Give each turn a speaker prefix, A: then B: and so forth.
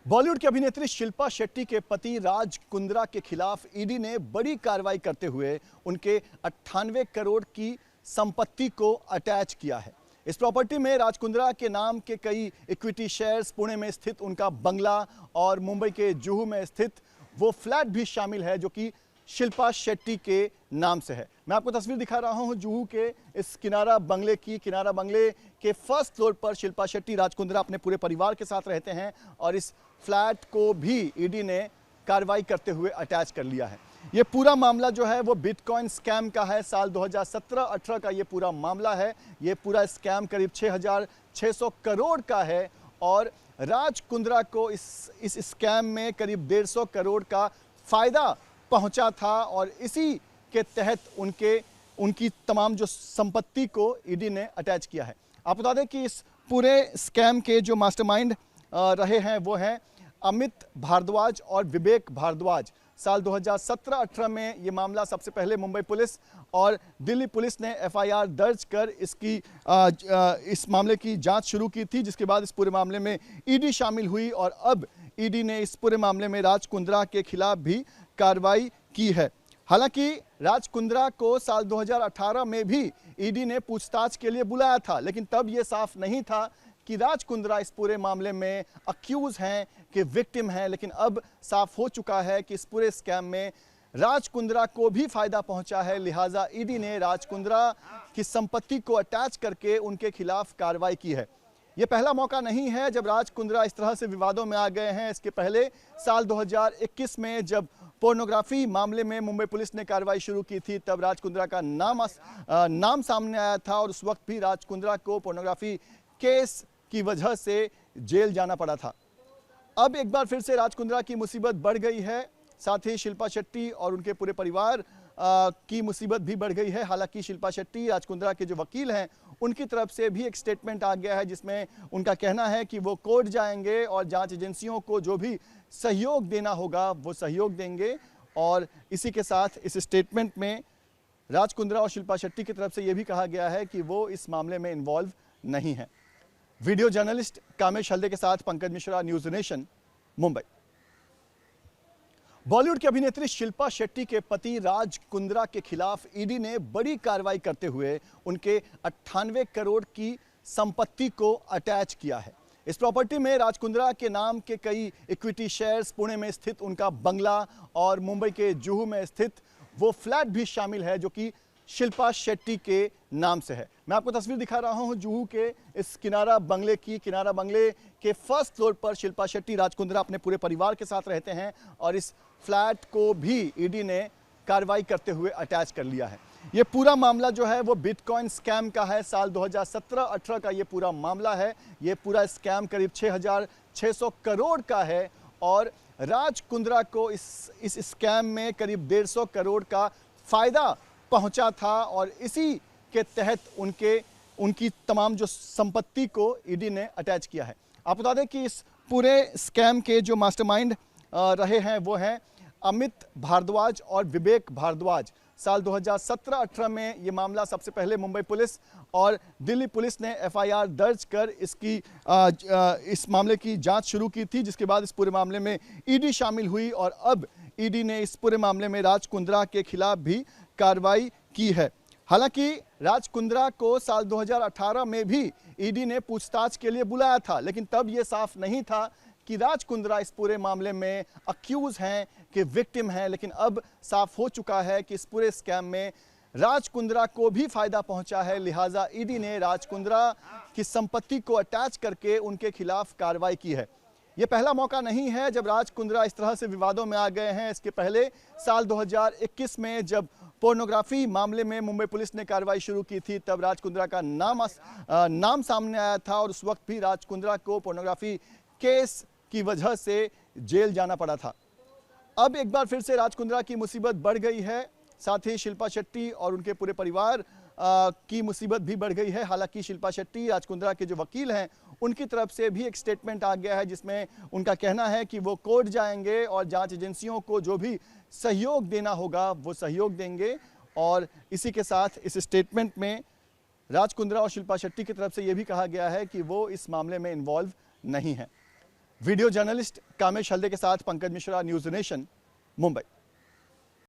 A: बॉलीवुड की अभिनेत्री शिल्पा शेट्टी के पति राज कुंद्रा के खिलाफ ईडी ने बड़ी कार्रवाई करते हुए उनके 98 करोड़ की संपत्ति को अटैच किया है। इस प्रॉपर्टी में राज कुंद्रा के नाम के कई इक्विटी शेयर्स, पुणे में स्थित उनका बंगला और मुंबई के जुहू में स्थित वो फ्लैट भी शामिल है जो कि शिल्पा शेट्टी के नाम से है। मैं आपको तस्वीर दिखा रहा हूं जुहू के इस किनारा बंगले की। किनारा बंगले के फर्स्ट फ्लोर पर शिल्पा शेट्टी, राज कुंद्रा अपने पूरे परिवार के साथ रहते हैं और इस फ्लैट को भी ईडी ने कार्रवाई करते हुए अटैच कर लिया है। ये पूरा मामला जो है वो बिटकॉइन स्कैम का है। साल 2017-18 का ये पूरा मामला है। ये पूरा स्कैम करीब 6,600 करोड़ का है और राज कुंद्रा को इस स्कैम में करीब 150 करोड़ का फायदा पहुंचा था और इसी के तहत उनकी तमाम जो संपत्ति को ईडी ने अटैच किया है। आप बता दें कि इस पूरे स्कैम के जो मास्टरमाइंड रहे हैं वो हैं अमित भारद्वाज और विवेक भारद्वाज। साल 2017-18 में ये मामला सबसे पहले मुंबई पुलिस और दिल्ली पुलिस ने एफआईआर दर्ज कर इस मामले की जांच शुरू की थी, जिसके बाद इस पूरे मामले में ईडी शामिल हुई और अब ईडी ने इस पूरे मामले में राज कुंद्रा के खिलाफ भी कार्रवाई की है। हालांकि राज कुंद्रा को साल 2018 में भी ईडी ने पूछताछ के लिए बुलाया था, लेकिन तब यह साफ नहीं था कि राज कुंद्रा इस पूरे मामले में अक्यूज हैं कि विक्टिम हैं। लेकिन अब साफ हो चुका है कि इस पूरे स्कैम में राज कुंद्रा को भी फायदा पहुंचा है, लिहाजा ईडी ने राज कुंद्रा की संपत्ति को अटैच करके उनके खिलाफ कार्रवाई की है। यह पहला मौका नहीं है जब राज कुंद्रा इस तरह से विवादों में आ गए हैं। इसके पहले साल 2021 में जब पोर्नोग्राफी मामले में मुंबई पुलिस ने कार्रवाई शुरू की थी, तब राज कुंद्रा का नाम सामने आया था और उस वक्त भी राज कुंद्रा को पोर्नोग्राफी केस की वजह से जेल जाना पड़ा था। अब एक बार फिर से राज कुंद्रा की मुसीबत बढ़ गई है, साथ ही शिल्पा शेट्टी और उनके पूरे परिवार की मुसीबत भी बढ़ गई है। हालांकि शिल्पा शेट्टी, राज कुंद्रा के जो वकील हैं, उनकी तरफ से भी एक स्टेटमेंट आ गया है जिसमें उनका कहना है कि वो कोर्ट जाएंगे और जांच एजेंसियों को जो भी सहयोग देना होगा वो सहयोग देंगे। और इसी के साथ इस स्टेटमेंट में राज कुंद्रा और शिल्पा शेट्टी की तरफ से ये भी कहा गया है कि वो इस मामले में इन्वॉल्व नहीं है। वीडियो जर्नलिस्ट कामेश हल्दे के साथ पंकज मिश्रा, न्यूज़ नेशन, मुंबई। बॉलीवुड की अभिनेत्री शिल्पा शेट्टी के पति राज कुंद्रा के खिलाफ ईडी ने बड़ी कार्रवाई करते हुए उनके 98 करोड़ की संपत्ति को अटैच किया है। इस प्रॉपर्टी में राज कुंद्रा के नाम के कई इक्विटी शेयर्स, पुणे में स्थित उनका बंगला और मुंबई के जुहू में स्थित वो फ्लैट भी शामिल है जो कि शिल्पा शेट्टी के नाम से है। मैं आपको तस्वीर दिखा रहा हूं जुहू के इस किनारा बंगले की। किनारा बंगले के फर्स्ट फ्लोर पर शिल्पा शेट्टी, राज कुंद्रा अपने पूरे परिवार के साथ रहते हैं और इस फ्लैट को भी ईडी ने कार्रवाई करते हुए अटैच कर लिया है। ये पूरा मामला जो है वो बिटकॉइन स्कैम का है। साल 2017-18 का ये पूरा मामला है। ये पूरा स्कैम करीब 6,600 करोड़ का है और राज कुंद्रा को इस स्कैम में करीब 150 करोड़ का फायदा पहुंचा था और इसी के तहत उनकी तमाम जो संपत्ति को ईडी ने अटैच किया है। आप बता दें कि इस पूरे स्कैम के जो मास्टरमाइंड रहे हैं वो हैं अमित भारद्वाज और विवेक भारद्वाज। साल 2017-18 में ये मामला सबसे पहले मुंबई पुलिस और दिल्ली पुलिस ने एफआईआर दर्ज कर इस मामले की जांच शुरू की थी, जिसके बाद इस पूरे मामले में ईडी शामिल हुई और अब ईडी ने इस पूरे मामले में राज कुंद्रा के खिलाफ भी कार्रवाई की है। हालांकि राज कुंद्रा को साल 2018 में भी ईडी ने पूछताछ के लिए बुलाया था, लेकिन तब यह साफ नहीं था कि राज कुंद्रा इस पूरे मामले में अक्यूज हैं कि विक्टिम हैं। लेकिन अब साफ हो चुका है कि इस पूरे स्कैम में राज कुंद्रा को भी फायदा पहुंचा है, लिहाजा ईडी ने राज कुंद्रा की संपत्ति को अटैच करके उनके खिलाफ कार्रवाई की है। यह पहला मौका नहीं है जब राज कुंद्रा इस तरह से विवादों में आ गए हैं। इसके पहले साल 2021 में जब पोर्नोग्राफी मामले में मुंबई पुलिस ने कार्रवाई शुरू की थी, तब राज कुंद्रा का नाम सामने आया था और उस वक्त भी राज कुंद्रा को पोर्नोग्राफी केस की वजह से जेल जाना पड़ा था। अब एक बार फिर से राज कुंद्रा की मुसीबत बढ़ गई है, साथ ही शिल्पा शेट्टी और उनके पूरे परिवार की मुसीबत भी बढ़ गई है। हालांकि शिल्पा शेट्टी, राज कुंद्रा के जो वकील हैं, उनकी तरफ से भी एक स्टेटमेंट आ गया है जिसमें उनका कहना है कि वो कोर्ट जाएंगे और जांच एजेंसियों को जो भी सहयोग देना होगा वो सहयोग देंगे। और इसी के साथ इस स्टेटमेंट में राज कुंद्रा और शिल्पा शेट्टी की तरफ से ये भी कहा गया है कि वो इस मामले में इन्वॉल्व नहीं है। वीडियो जर्नलिस्ट कामेश हल्दे के साथ पंकज मिश्रा, न्यूज नेशन, मुंबई।